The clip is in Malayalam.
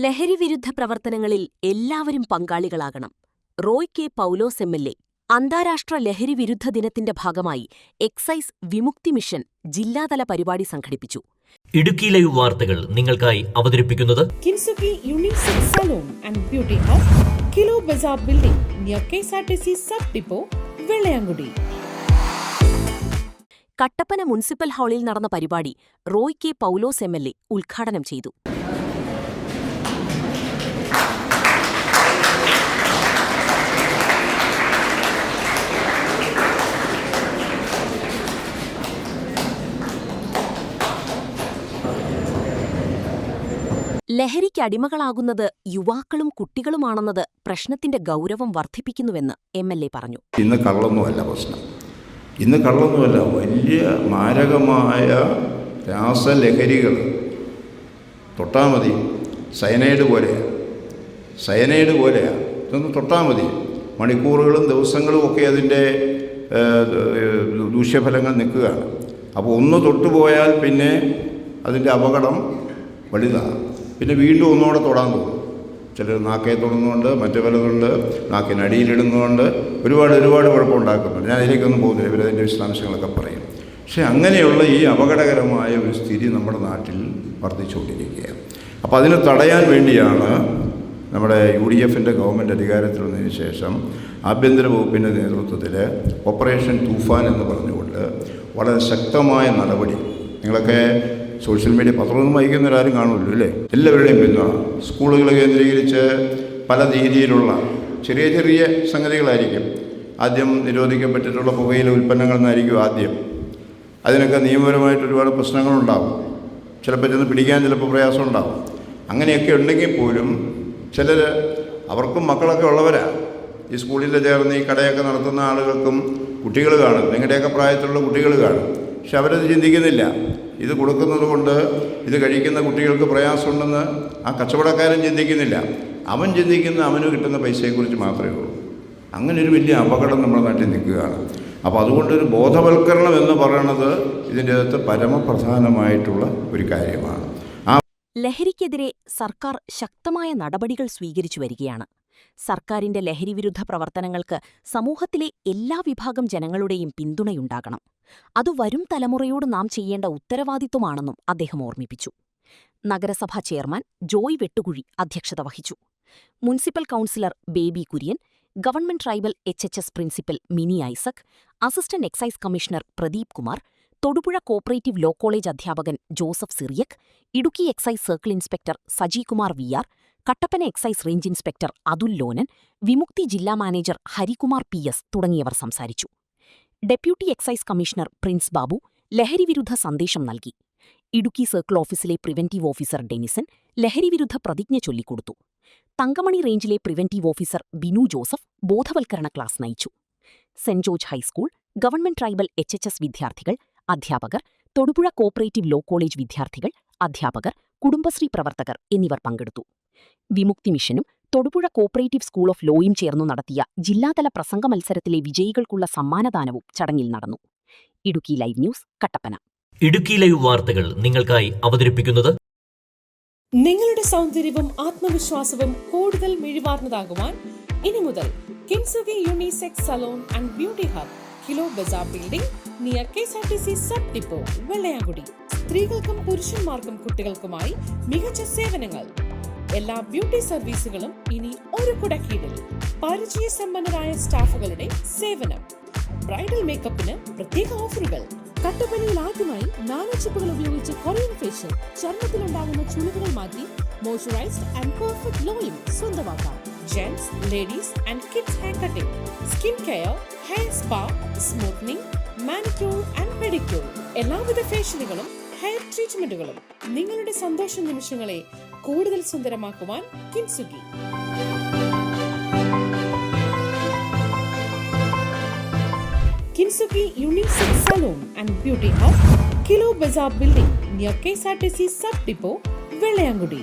ലഹരിവിരുദ്ധ പ്രവർത്തനങ്ങളിൽ എല്ലാവരും പങ്കാളികളാകണം. റോയ് കെ പൗലോസ് എം.എൽ.എ. അന്താരാഷ്ട്ര ലഹരിവിരുദ്ധ ദിനത്തിന്റെ ഭാഗമായി എക്സൈസ് വിമുക്തി മിഷൻ ജില്ലാതല പരിപാടി സംഘടിപ്പിച്ചു. ഇടുക്കി ലൈവ് വാർത്തകൾ നിങ്ങൾക്കായി അവതരിപ്പിക്കുന്നത് Kintsugi unisex salon and beauty hub, kilo Bazar building near KSRTC sub depot, Vellayamkudi. Kattappana municipal ഹാളിൽ നടന്ന പരിപാടി റോയ് കെ പൗലോസ് എം.എൽ.എ. ഉദ്ഘാടനം ചെയ്തു. ലഹരിക്കടിമകളാകുന്നത് യുവാക്കളും കുട്ടികളുമാണെന്നത് പ്രശ്നത്തിന്റെ ഗൗരവം വർദ്ധിപ്പിക്കുന്നുവെന്ന് എം.എൽ.എ. പറഞ്ഞു. ഇന്ന് കള്ളൊന്നുമല്ല പ്രശ്നം, ഇന്ന് കള്ളൊന്നുമല്ല, വലിയ മാരകമായ രാസലഹരികൾ തൊട്ടാൽ മതി. സയനൈഡ് പോലെയാണ്. ഇതൊന്ന് തൊട്ടാൽ മതി, മണിക്കൂറുകളും ദിവസങ്ങളും ഒക്കെ അതിൻ്റെ ദൂഷ്യഫലങ്ങൾ നിൽക്കുകയാണ്. അപ്പോൾ ഒന്ന് തൊട്ടുപോയാൽ പിന്നെ അതിൻ്റെ അപകടം വലുതാണ്. പിന്നെ വീണ്ടും ഒന്നുകൂടെ തൊടാൻ തോന്നും. ചിലർ നാക്കയെ തൊടുന്നുണ്ട്, മറ്റു പലതുണ്ട്, നാക്കിനടിയിലിടുന്നുണ്ട്, ഒരുപാട് കുഴപ്പമുണ്ടാക്കുന്നുണ്ട്. ഞാൻ അതിലേക്കൊന്നും പോകുന്നില്ല, ഇവരതിൻ്റെ വിശദാംശങ്ങളൊക്കെ പറയും. പക്ഷേ അങ്ങനെയുള്ള ഈ അപകടകരമായ ഒരു സ്ഥിതി നമ്മുടെ നാട്ടിൽ വർദ്ധിച്ചുകൊണ്ടിരിക്കുകയാണ്. അപ്പോൾ അതിനെ തടയാൻ വേണ്ടിയാണ് നമ്മുടെ UDF ഗവൺമെൻറ് അധികാരത്തിൽ വന്നതിന് ശേഷം ആഭ്യന്തര വകുപ്പിൻ്റെ നേതൃത്വത്തിൽ ഓപ്പറേഷൻ തൂഫാൻ എന്ന് പറഞ്ഞുകൊണ്ട് വളരെ ശക്തമായ നടപടി, നിങ്ങളൊക്കെ സോഷ്യൽ മീഡിയ പത്രമൊന്നും വായിക്കുന്നവരാരും കാണുമല്ലോ അല്ലേ, എല്ലാവരുടെയും പിന്തുണ, സ്കൂളുകൾ കേന്ദ്രീകരിച്ച് പല രീതിയിലുള്ള ചെറിയ സംഗതികളായിരിക്കും. ആദ്യം നിരോധിക്കപ്പെട്ടിട്ടുള്ള പുകയില ഉൽപ്പന്നങ്ങൾ എന്നായിരിക്കും ആദ്യം. അതിനൊക്കെ നിയമപരമായിട്ട് ഒരുപാട് പ്രശ്നങ്ങളുണ്ടാകും. ചിലപ്പോൾ ചെന്ന് പിടിക്കാൻ ചിലപ്പോൾ പ്രയാസമുണ്ടാകും. അങ്ങനെയൊക്കെ ഉണ്ടെങ്കിൽ പോലും ചിലർ, അവർക്കും മക്കളൊക്കെ ഉള്ളവരാണ്. ഈ സ്കൂളിൽ ചേർന്ന് ഈ കടയൊക്കെ നടത്തുന്ന ആളുകൾക്കും കുട്ടികൾ കാണും, നിങ്ങളുടെയൊക്കെ പ്രായത്തിലുള്ള കുട്ടികൾ കാണും. പക്ഷെ അവരത് ചിന്തിക്കുന്നില്ല. ഇത് കൊടുക്കുന്നത് കൊണ്ട് ഇത് കഴിക്കുന്ന കുട്ടികൾക്ക് പ്രയാസമുണ്ടെന്ന് ആ കച്ചവടക്കാരൻ ചിന്തിക്കുന്നില്ല. അവൻ ചിന്തിക്കുന്ന അവന് കിട്ടുന്ന പൈസയെക്കുറിച്ച് മാത്രമേ ഉള്ളൂ. അങ്ങനെ ഒരു വലിയ അപകടം നമ്മുടെ നാട്ടിൽ നിൽക്കുകയാണ്. അപ്പോൾ അതുകൊണ്ടൊരു ബോധവൽക്കരണം എന്ന് പറയുന്നത് ഇതിൻ്റെ അകത്ത് പരമപ്രധാനമായിട്ടുള്ള ഒരു കാര്യമാണ്. ലഹരിക്കെതിരെ സർക്കാർ ശക്തമായ നടപടികൾ സ്വീകരിച്ചു വരികയാണ്. സർക്കാരിന്റെ ലഹരിവിരുദ്ധ പ്രവർത്തനങ്ങൾക്ക് സമൂഹത്തിലെ എല്ലാ വിഭാഗം ജനങ്ങളുടെയും പിന്തുണയുണ്ടാകണം. അത് വരും തലമുറയോട് നാം ചെയ്യേണ്ട ഉത്തരവാദിത്വമാണെന്നും അദ്ദേഹം ഓർമ്മിപ്പിച്ചു. നഗരസഭാ ചെയർമാൻ ജോയ് വെട്ടുകുഴി അധ്യക്ഷത വഹിച്ചു. Municipal councillor Baby Kurian, government tribal HHS principal Mini Isaac, assistant excise commissioner Pradeep Kumar, Thodupuzha cooperative law college അധ്യാപകൻ Joseph Cyriac, Idukki excise circle inspector Sajikumar VR, Kattappana excise range inspector Athul Lonan, Vimukthi ജില്ലാ മാനേജർ ഹരികുമാർ PS തുടങ്ങിയവർ സംസാരിച്ചു. Deputy excise commissioner Prince Babu ലഹരിവിരുദ്ധ സന്ദേശം നൽകി. ഇടുക്കി സർക്കിൾ ഓഫീസിലെ പ്രിവന്റീവ് ഓഫീസർ ഡെനിസൺ ലഹരിവിരുദ്ധ പ്രതിജ്ഞ ചൊല്ലിക്കൊടുത്തു. തങ്കമണി റേഞ്ചിലെ പ്രിവന്റീവ് ഓഫീസർ ബിനു ജോസഫ് ബോധവൽക്കരണ ക്ലാസ് നയിച്ചു. Saint George high school, government tribal HHS വിദ്യാർത്ഥികൾ, അധ്യാപകർ, തൊടുപുഴ കോപ്പറേറ്റീവ് ലോ കോളേജ് വിദ്യാർത്ഥികൾ, അധ്യാപകർ, കുടുംബശ്രീ പ്രവർത്തകർ എന്നിവർ പങ്കെടുത്തു. വിമുക്തി മിഷനും തൊടുപുഴ കോപ്പറേറ്റീവ് സ്കൂൾ ഓഫ് ലോയും ചേർന്നു നടത്തിയ ജില്ലാതല പ്രസംഗ മത്സരത്തിലെ വിജയികൾക്കുള്ള സമ്മാനദാനവും ചടങ്ങിൽ നടന്നു. Idukki live news, Kattappana. Idukki live വാർത്തകൾ നിങ്ങൾക്കായി അവതരിപ്പിക്കുന്നത് നിങ്ങളുടെ സൗന്ദര്യവും ആത്മവിശ്വാസവും കൂടുതൽ മിഴിവാർന്നതാകുവാൻ ഇനി മുതൽ Kintsugi unisex salon and beauty hub, kilo Bazar building near KSRTC sub depot, Vellayamkudi. സ്ത്രീകൾക്കും പുരുഷന്മാർക്കും കുട്ടികൾക്കുമായി മികച്ച സേവനങ്ങൾ. എല്ലാ ബ്യൂട്ടി സർവീസുകളും ഇനി ഒരു കുടക്കീഴിൽ. പരിചയസമ്പന്നരായ സ്റ്റാഫുകളുടെ സേവനം. ബ്രൈഡൽ മേക്കപ്പിന് പ്രത്യേക ഓഫറുകൾ. കട്ടപ്പനയിൽ ആദ്യമായി നാനോചിപ്പുകൾ ഉപയോഗിച്ച് കൊറിയൻ ഫേഷ്യൽ, ചർമ്മത്തിലുണ്ടാകുന്ന ചുളിവുകൾ മാറ്റി മോയ്സ്ചറൈസ്ഡ് ആൻഡ് പെർഫെക്റ്റ് ഗ്ലോയും സ്വന്തമാക്കാം. Gents, ladies and kids hair cutting, skin care, hair spa, smoothening, manicure and pedicure. എല്ലാവിധ ഫേഷ്യലുകളും ഹെയർ ട്രീറ്റ്മെന്റുകളും. നിങ്ങളുടെ സന്തോഷ നിമിഷങ്ങളെ കൂടുതൽ സുന്ദരമാക്കുവാൻ Kintsugi. Kintsugi unisex salon and beauty hub, kilo Bazar building near KSRTC sub depot, Vellayamkudi.